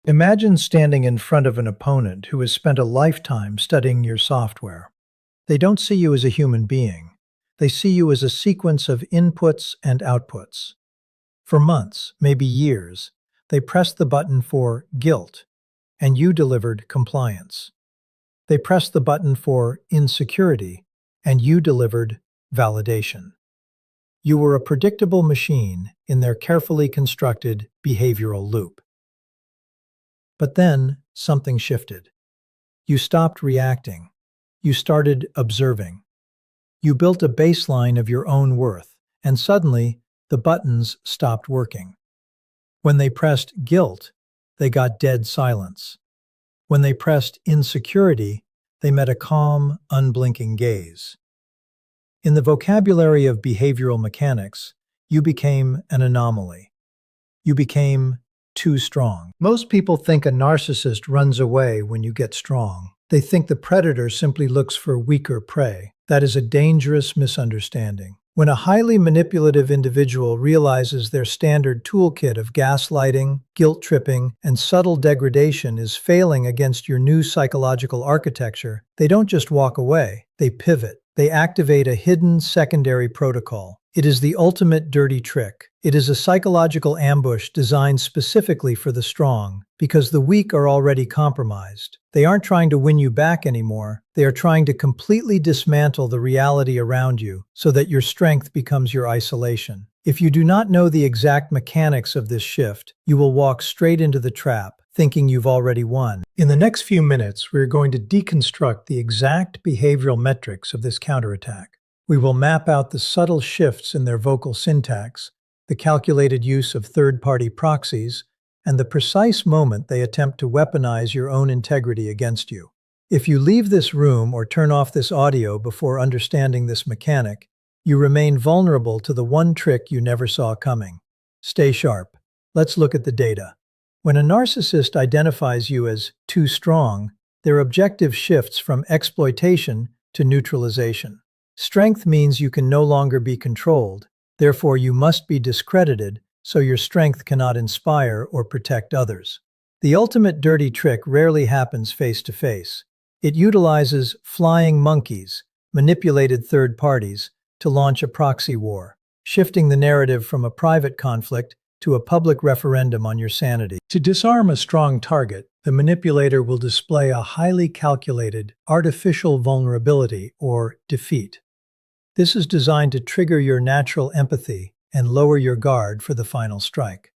Imagine standing in front of an opponent who has spent a lifetime studying your software. They don't see you as a human being. They see you as a sequence of inputs and outputs. For months, maybe years, they pressed the button for guilt, and you delivered compliance. They pressed the button for insecurity, and you delivered validation. You were a predictable machine in their carefully constructed behavioral loop. But then, something shifted. You stopped reacting. You started observing. You built a baseline of your own worth, and suddenly, the buttons stopped working. When they pressed guilt, they got dead silence. When they pressed insecurity, they met a calm, unblinking gaze. In the vocabulary of behavioral mechanics, you became an anomaly. You became too strong. Most people think a narcissist runs away when you get strong. They think the predator simply looks for weaker prey. That is a dangerous misunderstanding. When a highly manipulative individual realizes their standard toolkit of gaslighting, guilt-tripping, and subtle degradation is failing against your new psychological architecture, they don't just walk away, they pivot. They activate a hidden secondary protocol. It is the ultimate dirty trick. It is a psychological ambush designed specifically for the strong, because the weak are already compromised. They aren't trying to win you back anymore. They are trying to completely dismantle the reality around you so that your strength becomes your isolation. If you do not know the exact mechanics of this shift, you will walk straight into the trap, thinking you've already won. In the next few minutes, we're going to deconstruct the exact behavioral metrics of this counterattack. We will map out the subtle shifts in their vocal syntax, the calculated use of third-party proxies, and the precise moment they attempt to weaponize your own integrity against you. If you leave this room or turn off this audio before understanding this mechanic, you remain vulnerable to the one trick you never saw coming. Stay sharp. Let's look at the data. When a narcissist identifies you as too strong, their objective shifts from exploitation to neutralization. Strength means you can no longer be controlled, therefore you must be discredited so your strength cannot inspire or protect others. The ultimate dirty trick rarely happens face to face. It utilizes flying monkeys, manipulated third parties, to launch a proxy war, shifting the narrative from a private conflict to a public referendum on your sanity. To disarm a strong target, the manipulator will display a highly calculated, artificial vulnerability or defeat. This is designed to trigger your natural empathy and lower your guard for the final strike.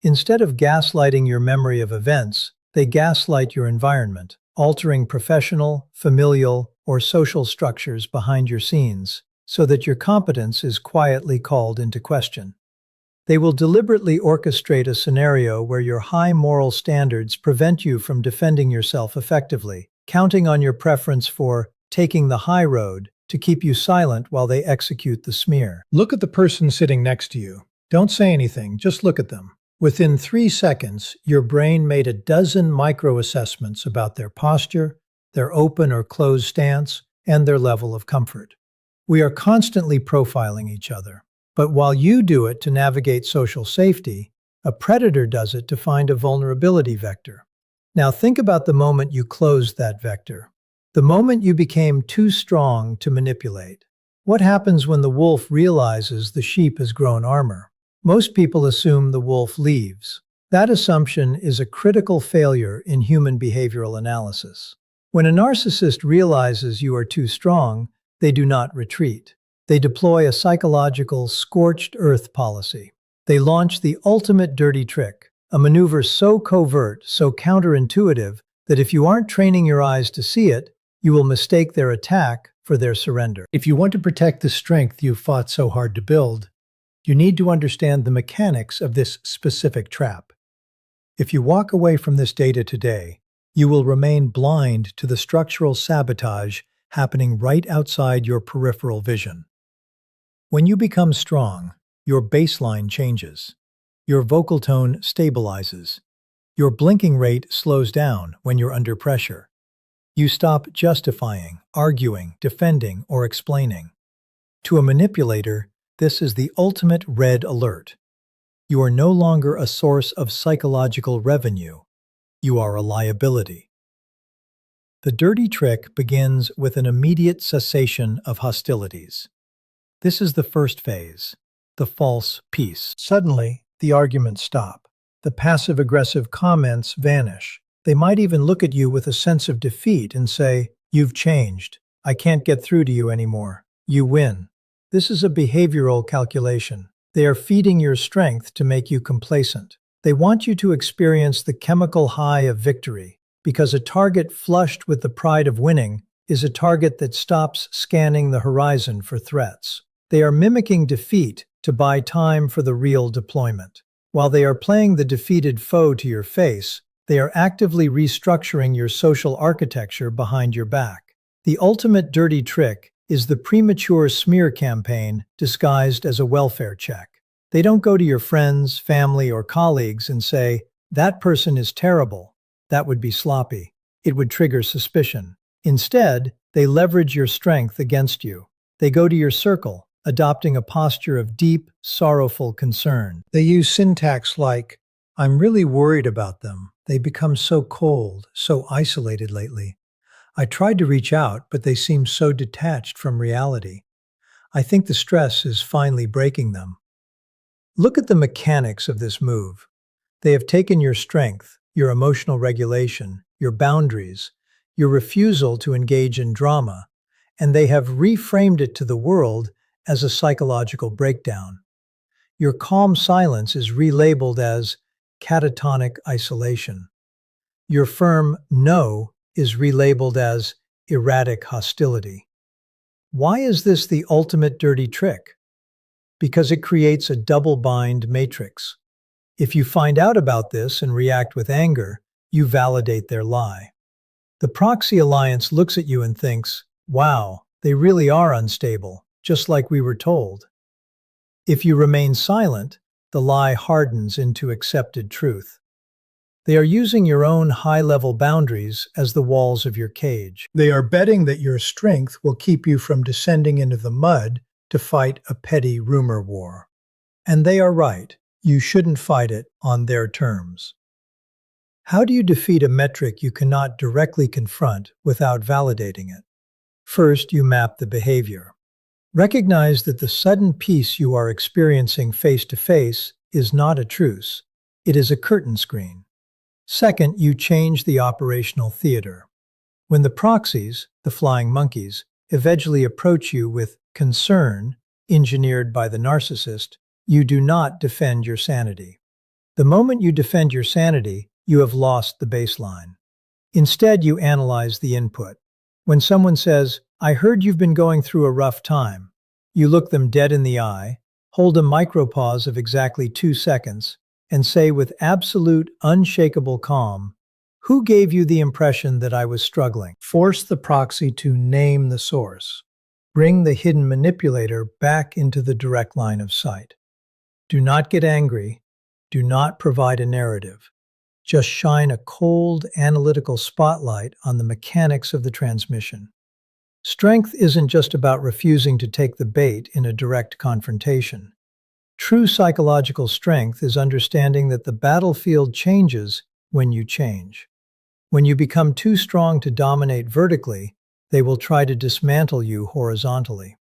Instead of gaslighting your memory of events, they gaslight your environment, altering professional, familial, or social structures behind your scenes, so that your competence is quietly called into question. They will deliberately orchestrate a scenario where your high moral standards prevent you from defending yourself effectively, counting on your preference for taking the high road to keep you silent while they execute the smear. Look at the person sitting next to you. Don't say anything, just look at them. Within 3 seconds, your brain made a dozen micro-assessments about their posture, their open or closed stance, and their level of comfort. We are constantly profiling each other. But while you do it to navigate social safety, a predator does it to find a vulnerability vector. Now think about the moment you closed that vector. The moment you became too strong to manipulate. What happens when the wolf realizes the sheep has grown armor? Most people assume the wolf leaves. That assumption is a critical failure in human behavioral analysis. When a narcissist realizes you are too strong, they do not retreat. They deploy a psychological scorched-earth policy. They launch the ultimate dirty trick, a maneuver so covert, so counterintuitive, that if you aren't training your eyes to see it, you will mistake their attack for their surrender. If you want to protect the strength you've fought so hard to build, you need to understand the mechanics of this specific trap. If you walk away from this data today, you will remain blind to the structural sabotage happening right outside your peripheral vision. When you become strong, your baseline changes. Your vocal tone stabilizes. Your blinking rate slows down when you're under pressure. You stop justifying, arguing, defending, or explaining. To a manipulator, this is the ultimate red alert. You are no longer a source of psychological revenue. You are a liability. The dirty trick begins with an immediate cessation of hostilities. This is the first phase, the false peace. Suddenly, the arguments stop. The passive-aggressive comments vanish. They might even look at you with a sense of defeat and say, "You've changed. I can't get through to you anymore. You win." This is a behavioral calculation. They are feeding your strength to make you complacent. They want you to experience the chemical high of victory, because a target flushed with the pride of winning is a target that stops scanning the horizon for threats. They are mimicking defeat to buy time for the real deployment. While they are playing the defeated foe to your face, they are actively restructuring your social architecture behind your back. The ultimate dirty trick is the premature smear campaign disguised as a welfare check. They don't go to your friends, family, or colleagues and say, "That person is terrible." That would be sloppy. It would trigger suspicion. Instead, they leverage your strength against you. They go to your circle, adopting a posture of deep, sorrowful concern. They use syntax like, "I'm really worried about them. They become so cold, so isolated lately. I tried to reach out, but they seem so detached from reality. I think the stress is finally breaking them." Look at the mechanics of this move. They have taken your strength, your emotional regulation, your boundaries, your refusal to engage in drama, and they have reframed it to the world as a psychological breakdown. Your calm silence is relabeled as catatonic isolation. Your firm no is relabeled as erratic hostility. Why is this the ultimate dirty trick? Because it creates a double-bind matrix. If you find out about this and react with anger, you validate their lie. The proxy alliance looks at you and thinks, "Wow, they really are unstable, just like we were told." If you remain silent, the lie hardens into accepted truth. They are using your own high-level boundaries as the walls of your cage. They are betting that your strength will keep you from descending into the mud to fight a petty rumor war. And they are right. You shouldn't fight it on their terms. How do you defeat a metric you cannot directly confront without validating it? First, you map the behavior. Recognize that the sudden peace you are experiencing face-to-face is not a truce. It is a curtain screen. Second, you change the operational theater. When the proxies, the flying monkeys, eventually approach you with concern, engineered by the narcissist, you do not defend your sanity. The moment you defend your sanity, you have lost the baseline. Instead, you analyze the input. When someone says, "I heard you've been going through a rough time," you look them dead in the eye, hold a micropause of exactly 2 seconds, and say with absolute, unshakable calm, "Who gave you the impression that I was struggling?" Force the proxy to name the source. Bring the hidden manipulator back into the direct line of sight. Do not get angry. Do not provide a narrative. Just shine a cold, analytical spotlight on the mechanics of the transmission. Strength isn't just about refusing to take the bait in a direct confrontation. True psychological strength is understanding that the battlefield changes when you change. When you become too strong to dominate vertically, they will try to dismantle you horizontally.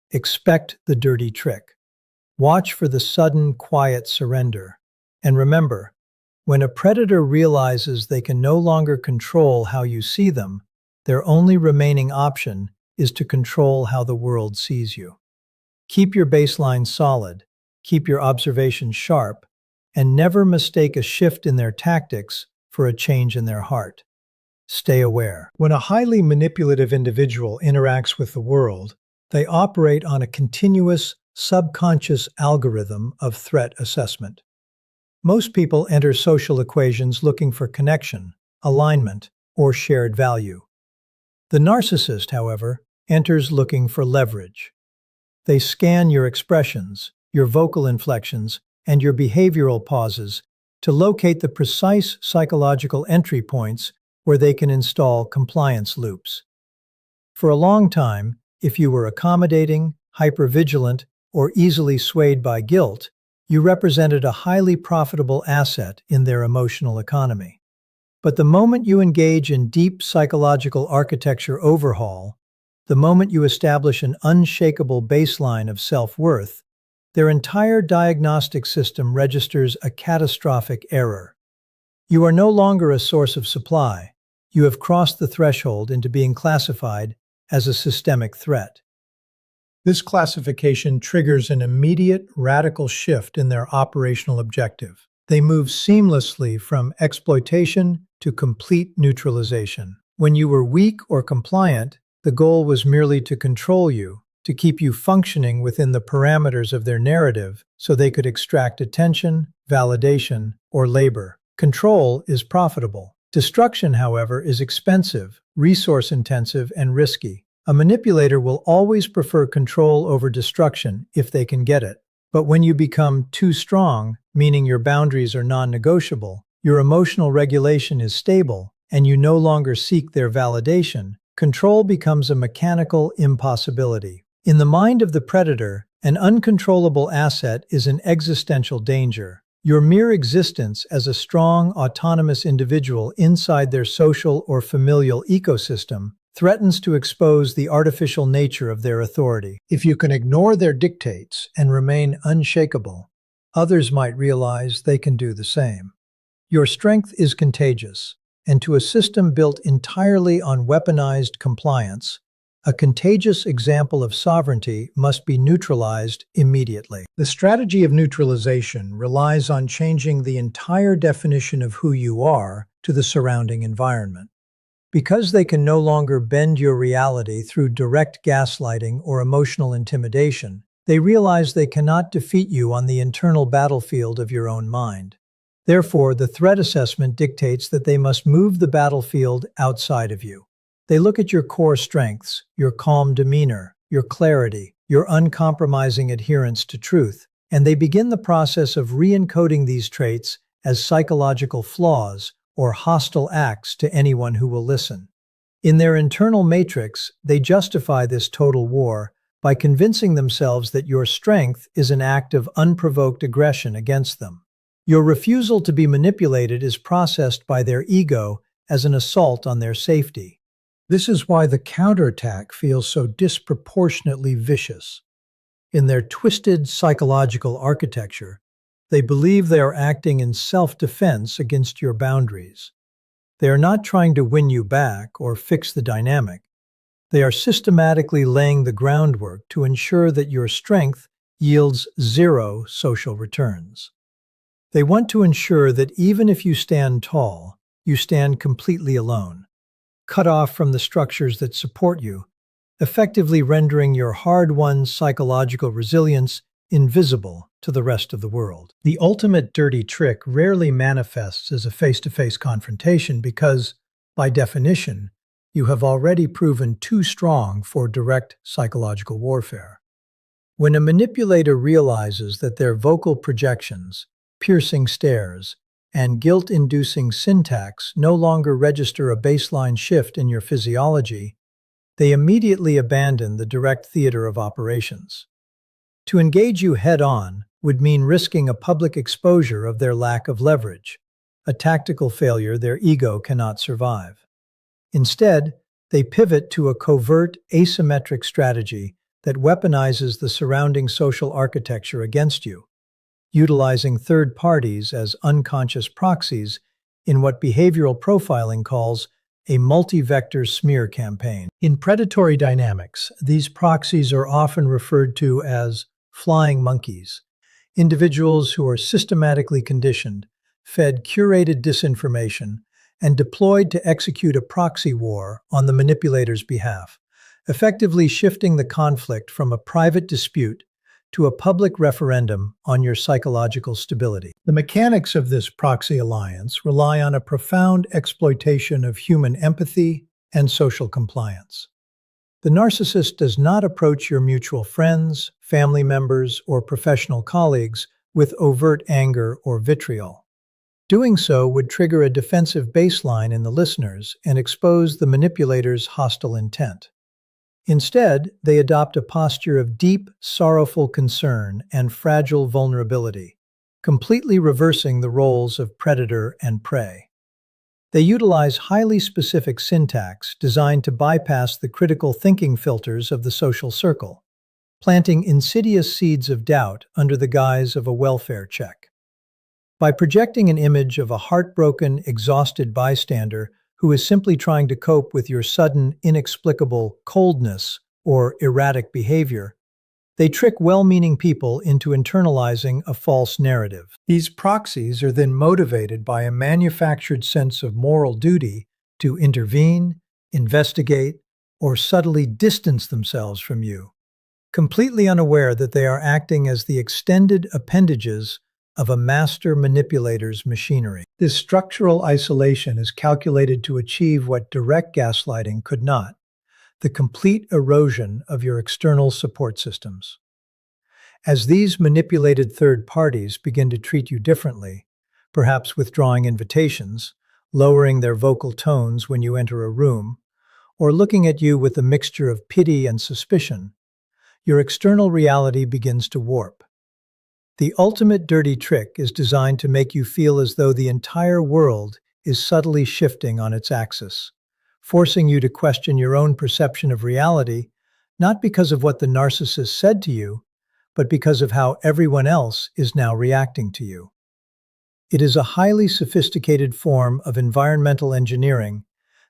Expect the dirty trick. Watch for the sudden, quiet surrender. And remember, when a predator realizes they can no longer control how you see them, their only remaining option is to control how the world sees you. Keep your baseline solid, keep your observation sharp, and never mistake a shift in their tactics for a change in their heart. Stay aware. When a highly manipulative individual interacts with the world, they operate on a continuous, subconscious algorithm of threat assessment. Most people enter social equations looking for connection, alignment, or shared value. The narcissist, however, enters looking for leverage. They scan your expressions, your vocal inflections, and your behavioral pauses to locate the precise psychological entry points where they can install compliance loops. For a long time, if you were accommodating, hypervigilant, or easily swayed by guilt, you represented a highly profitable asset in their emotional economy. But the moment you engage in deep psychological architecture overhaul, the moment you establish an unshakable baseline of self-worth, their entire diagnostic system registers a catastrophic error. You are no longer a source of supply. You have crossed the threshold into being classified as a systemic threat. This classification triggers an immediate, radical shift in their operational objective. They move seamlessly from exploitation to complete neutralization. When you were weak or compliant, the goal was merely to control you, to keep you functioning within the parameters of their narrative so they could extract attention, validation, or labor. Control is profitable. Destruction, however, is expensive, resource-intensive, and risky. A manipulator will always prefer control over destruction if they can get it. But when you become too strong, meaning your boundaries are non-negotiable, your emotional regulation is stable, and you no longer seek their validation, control becomes a mechanical impossibility. In the mind of the predator, an uncontrollable asset is an existential danger. Your mere existence as a strong, autonomous individual inside their social or familial ecosystem threatens to expose the artificial nature of their authority. If you can ignore their dictates and remain unshakable, others might realize they can do the same. Your strength is contagious, and to a system built entirely on weaponized compliance, a contagious example of sovereignty must be neutralized immediately. The strategy of neutralization relies on changing the entire definition of who you are to the surrounding environment. Because they can no longer bend your reality through direct gaslighting or emotional intimidation, they realize they cannot defeat you on the internal battlefield of your own mind. Therefore, the threat assessment dictates that they must move the battlefield outside of you. They look at your core strengths, your calm demeanor, your clarity, your uncompromising adherence to truth, and they begin the process of re-encoding these traits as psychological flaws or hostile acts to anyone who will listen. In their internal matrix, they justify this total war by convincing themselves that your strength is an act of unprovoked aggression against them. Your refusal to be manipulated is processed by their ego as an assault on their safety. This is why the counterattack feels so disproportionately vicious. In their twisted psychological architecture, they believe they are acting in self-defense against your boundaries. They are not trying to win you back or fix the dynamic. They are systematically laying the groundwork to ensure that your strength yields zero social returns. They want to ensure that even if you stand tall, you stand completely alone, cut off from the structures that support you, effectively rendering your hard-won psychological resilience invisible to the rest of the world. The ultimate dirty trick rarely manifests as a face-to-face confrontation because, by definition, you have already proven too strong for direct psychological warfare. When a manipulator realizes that their vocal projections, piercing stares, and guilt-inducing syntax no longer register a baseline shift in your physiology, they immediately abandon the direct theater of operations. To engage you head-on would mean risking a public exposure of their lack of leverage, a tactical failure their ego cannot survive. Instead, they pivot to a covert, asymmetric strategy that weaponizes the surrounding social architecture against you, utilizing third parties as unconscious proxies in what behavioral profiling calls a multi-vector smear campaign. In predatory dynamics, these proxies are often referred to as flying monkeys, individuals who are systematically conditioned, fed curated disinformation, and deployed to execute a proxy war on the manipulator's behalf, effectively shifting the conflict from a private dispute to a public referendum on your psychological stability. The mechanics of this proxy alliance rely on a profound exploitation of human empathy and social compliance. The narcissist does not approach your mutual friends, family members, or professional colleagues with overt anger or vitriol. Doing so would trigger a defensive baseline in the listeners and expose the manipulator's hostile intent. Instead, they adopt a posture of deep, sorrowful concern and fragile vulnerability, completely reversing the roles of predator and prey. They utilize highly specific syntax designed to bypass the critical thinking filters of the social circle, planting insidious seeds of doubt under the guise of a welfare check. By projecting an image of a heartbroken, exhausted bystander who is simply trying to cope with your sudden, inexplicable coldness or erratic behavior, they trick well-meaning people into internalizing a false narrative. These proxies are then motivated by a manufactured sense of moral duty to intervene, investigate, or subtly distance themselves from you, completely unaware that they are acting as the extended appendages of a master manipulator's machinery. This structural isolation is calculated to achieve what direct gaslighting could not: the complete erosion of your external support systems. As these manipulated third parties begin to treat you differently, perhaps withdrawing invitations, lowering their vocal tones when you enter a room, or looking at you with a mixture of pity and suspicion, your external reality begins to warp. The ultimate dirty trick is designed to make you feel as though the entire world is subtly shifting on its axis, forcing you to question your own perception of reality, not because of what the narcissist said to you, but because of how everyone else is now reacting to you. It is a highly sophisticated form of environmental engineering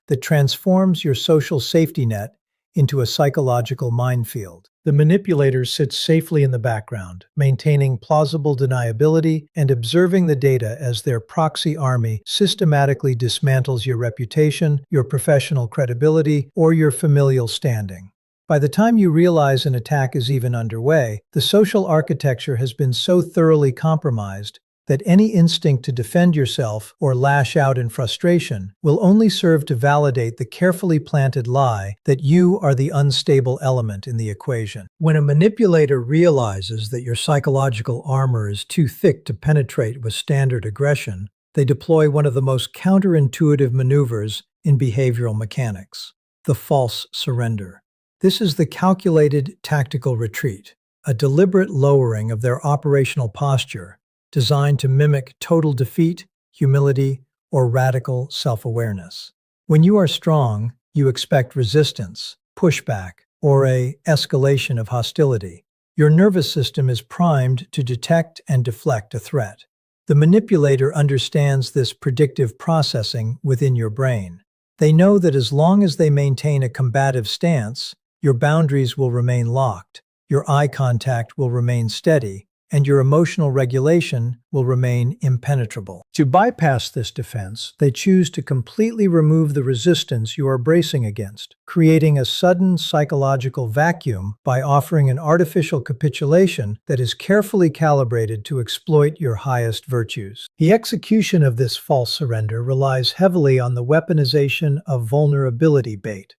that transforms your social safety net into a psychological minefield. The manipulator sits safely in the background, maintaining plausible deniability and observing the data as their proxy army systematically dismantles your reputation, your professional credibility, or your familial standing. By the time you realize an attack is even underway, the social architecture has been so thoroughly compromised that any instinct to defend yourself or lash out in frustration will only serve to validate the carefully planted lie that you are the unstable element in the equation. When a manipulator realizes that your psychological armor is too thick to penetrate with standard aggression, they deploy one of the most counterintuitive maneuvers in behavioral mechanics: the false surrender. This is the calculated tactical retreat, a deliberate lowering of their operational posture designed to mimic total defeat, humility, or radical self-awareness. When you are strong, you expect resistance, pushback, or an escalation of hostility. Your nervous system is primed to detect and deflect a threat. The manipulator understands this predictive processing within your brain. They know that as long as they maintain a combative stance, your boundaries will remain locked, your eye contact will remain steady, and your emotional regulation will remain impenetrable. To bypass this defense, they choose to completely remove the resistance you are bracing against, creating a sudden psychological vacuum by offering an artificial capitulation that is carefully calibrated to exploit your highest virtues. The execution of this false surrender relies heavily on the weaponization of vulnerability bait.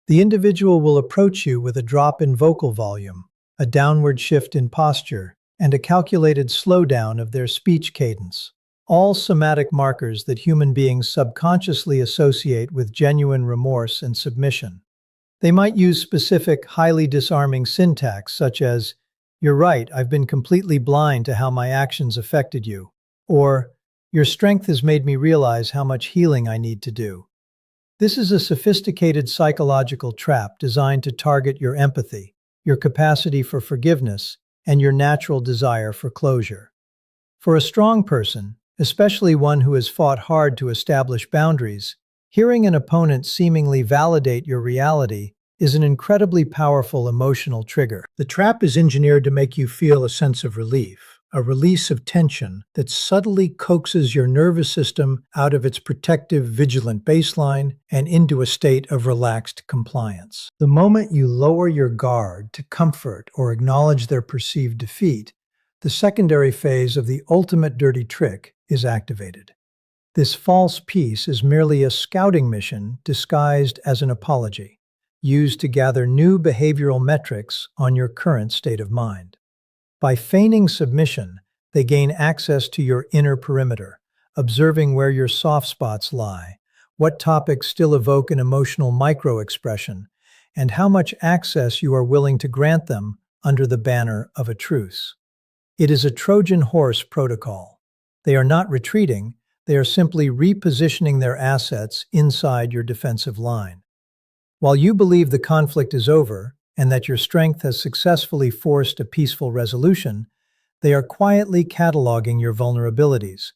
The individual will approach you with a drop in vocal volume, a downward shift in posture, and a calculated slowdown of their speech cadence, all somatic markers that human beings subconsciously associate with genuine remorse and submission. They might use specific, highly disarming syntax such as, "You're right, I've been completely blind to how my actions affected you," or, "Your strength has made me realize how much healing I need to do." This is a sophisticated psychological trap designed to target your empathy, your capacity for forgiveness, and your natural desire for closure. For a strong person, especially one who has fought hard to establish boundaries, hearing an opponent seemingly validate your reality is an incredibly powerful emotional trigger. The trap is engineered to make you feel a sense of relief, a release of tension that subtly coaxes your nervous system out of its protective, vigilant baseline and into a state of relaxed compliance. The moment you lower your guard to comfort or acknowledge their perceived defeat, the secondary phase of the ultimate dirty trick is activated. This false peace is merely a scouting mission disguised as an apology, used to gather new behavioral metrics on your current state of mind. By feigning submission, they gain access to your inner perimeter, observing where your soft spots lie, what topics still evoke an emotional micro-expression, and how much access you are willing to grant them under the banner of a truce. It is a Trojan horse protocol. They are not retreating, They are simply repositioning their assets inside your defensive line. While you believe the conflict is over and that your strength has successfully forced a peaceful resolution, they are quietly cataloging your vulnerabilities,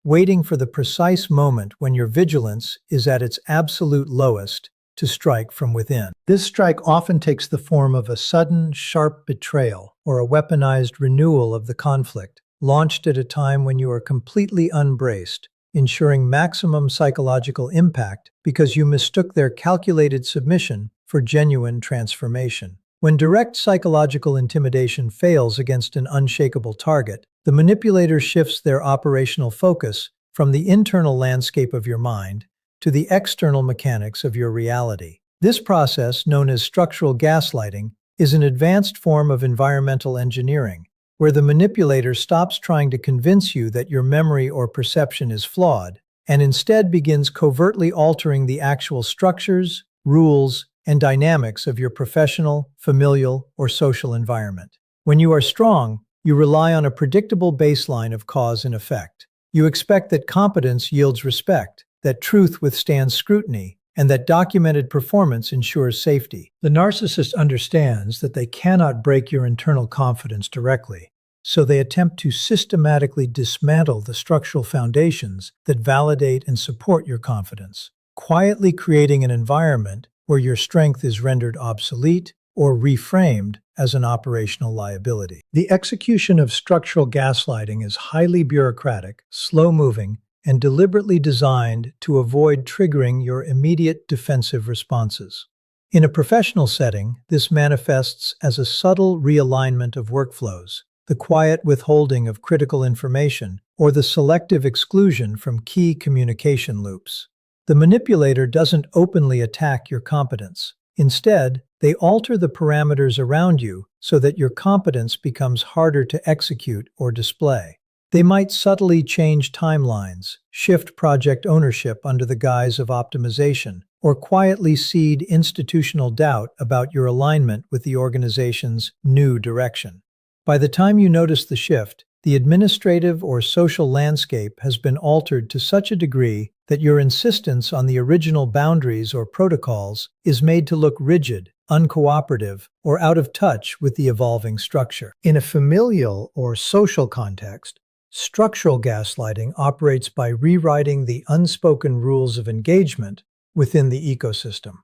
waiting for the precise moment when your vigilance is at its absolute lowest to strike from within. This strike often takes the form of a sudden, sharp betrayal or a weaponized renewal of the conflict, launched at a time when you are completely unbraced, ensuring maximum psychological impact because you mistook their calculated submission for genuine transformation. When direct psychological intimidation fails against an unshakable target, the manipulator shifts their operational focus from the internal landscape of your mind to the external mechanics of your reality. This process, known as structural gaslighting, is an advanced form of environmental engineering, where the manipulator stops trying to convince you that your memory or perception is flawed, and instead begins covertly altering the actual structures, rules, and dynamics of your professional, familial, or social environment. When you are strong, you rely on a predictable baseline of cause and effect. You expect that competence yields respect, that truth withstands scrutiny, and that documented performance ensures safety. The narcissist understands that they cannot break your internal confidence directly, so they attempt to systematically dismantle the structural foundations that validate and support your confidence, quietly creating an environment where your strength is rendered obsolete or reframed as an operational liability. The execution of structural gaslighting is highly bureaucratic, slow-moving, and deliberately designed to avoid triggering your immediate defensive responses. In a professional setting, this manifests as a subtle realignment of workflows, the quiet withholding of critical information, or the selective exclusion from key communication loops. The manipulator doesn't openly attack your competence. Instead, they alter the parameters around you so that your competence becomes harder to execute or display. They might subtly change timelines, shift project ownership under the guise of optimization, or quietly seed institutional doubt about your alignment with the organization's new direction. By the time you notice the shift, the administrative or social landscape has been altered to such a degree that your insistence on the original boundaries or protocols is made to look rigid, uncooperative, or out of touch with the evolving structure. In a familial or social context, structural gaslighting operates by rewriting the unspoken rules of engagement within the ecosystem.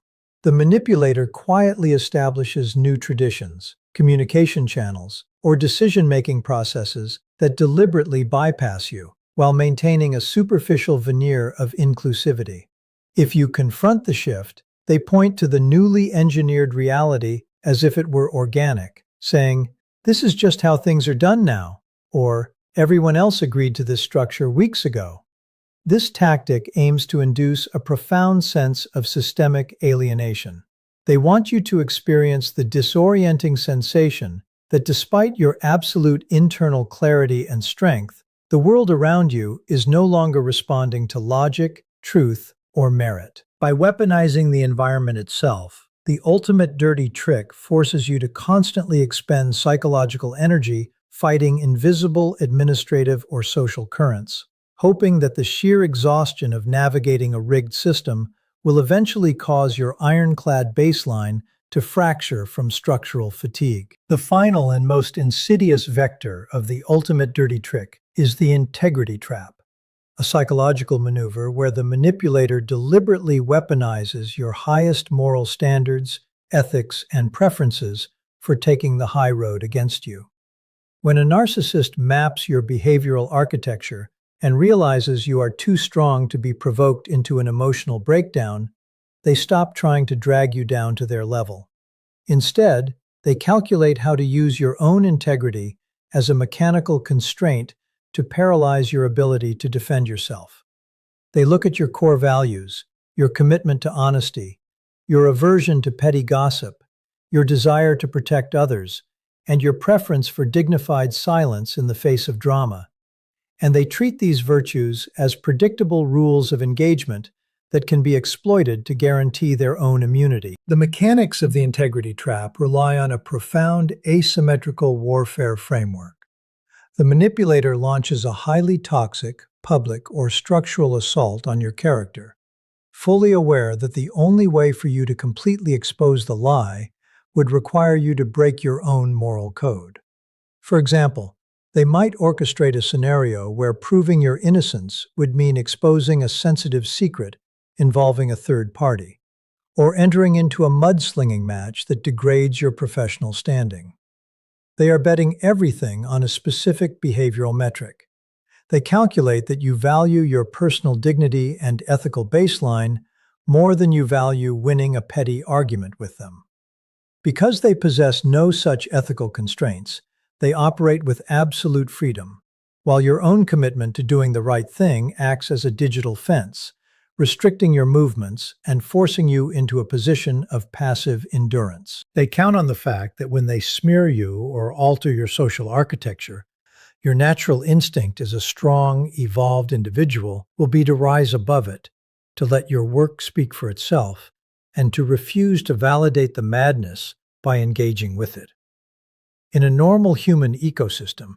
The manipulator quietly establishes new traditions, communication channels, or decision-making processes that deliberately bypass you, while maintaining a superficial veneer of inclusivity. If you confront the shift, they point to the newly engineered reality as if it were organic, saying, "This is just how things are done now," or "Everyone else agreed to this structure weeks ago." This tactic aims to induce a profound sense of systemic alienation. They want you to experience the disorienting sensation that despite your absolute internal clarity and strength, the world around you is no longer responding to logic, truth, or merit. By weaponizing the environment itself, the ultimate dirty trick forces you to constantly expend psychological energy fighting invisible administrative or social currents, hoping that the sheer exhaustion of navigating a rigged system will eventually cause your ironclad baseline to fracture from structural fatigue. The final and most insidious vector of the ultimate dirty trick is the integrity trap, a psychological maneuver where the manipulator deliberately weaponizes your highest moral standards, ethics, and preferences for taking the high road against you. When a narcissist maps your behavioral architecture and realizes you are too strong to be provoked into an emotional breakdown, they stop trying to drag you down to their level. Instead, they calculate how to use your own integrity as a mechanical constraint to paralyze your ability to defend yourself. They look at your core values, your commitment to honesty, your aversion to petty gossip, your desire to protect others, and your preference for dignified silence in the face of drama. And they treat these virtues as predictable rules of engagement that can be exploited to guarantee their own immunity. The mechanics of the integrity trap rely on a profound asymmetrical warfare framework. The manipulator launches a highly toxic, public, or structural assault on your character, fully aware that the only way for you to completely expose the lie would require you to break your own moral code. For example, they might orchestrate a scenario where proving your innocence would mean exposing a sensitive secret involving a third party, or entering into a mudslinging match that degrades your professional standing. They are betting everything on a specific behavioral metric. They calculate that you value your personal dignity and ethical baseline more than you value winning a petty argument with them. Because they possess no such ethical constraints, they operate with absolute freedom, while your own commitment to doing the right thing acts as a digital fence, restricting your movements and forcing you into a position of passive endurance. They count on the fact that when they smear you or alter your social architecture, your natural instinct as a strong, evolved individual will be to rise above it, to let your work speak for itself, and to refuse to validate the madness by engaging with it. In a normal human ecosystem,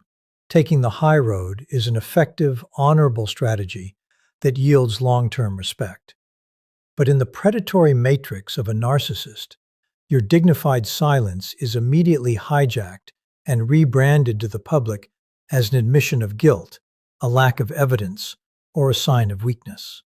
taking the high road is an effective, honorable strategy that yields long-term respect. But in the predatory matrix of a narcissist, your dignified silence is immediately hijacked and rebranded to the public as an admission of guilt, a lack of evidence, or a sign of weakness.